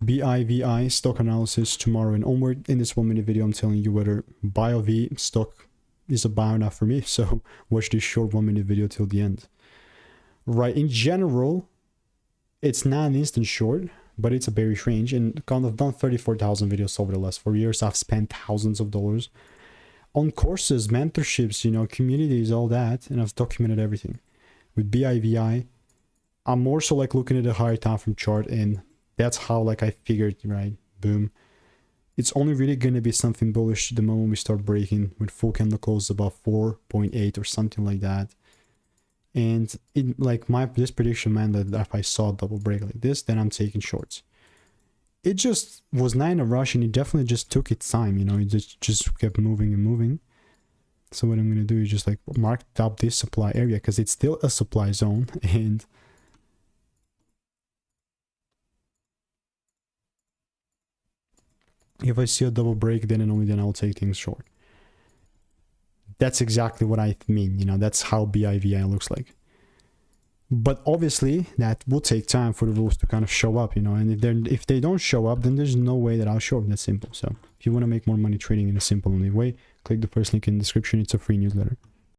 BIVI stock analysis tomorrow and onward. In this 1 minute video, I'm telling you whether BioVie stock is a buy or not for me. So watch this short 1 minute video till the end. Right, in general, it's not an instant short, but it's a bearish range. And I've done 34,000 videos over the last 4 years. I've spent thousands of dollars on courses, mentorships, you know, communities, all that. And I've documented everything. With BIVI, I'm more so like looking at the higher time frame chart, and that's how like I figured, right? Boom. It's only really going to be something bullish the moment we start breaking with full candle close above 4.8 or something like that. And it, like this prediction meant that if I saw a double break like this, then I'm taking shorts. It just was not in a rush, and it definitely just took its time, you know, it just kept moving and moving. So what I'm going to do is just like mark up this supply area because it's still a supply zone. And if I see a double break, then and only then I'll take things short. That's exactly what I mean, you know, that's how BIVI looks like. But obviously that will take time for the rules to kind of show up, you know, and if they don't show up, then there's no way that I'll show up. That's simple. So if you want to make more money trading in a simple only way, click the first link in the description. It's a free newsletter.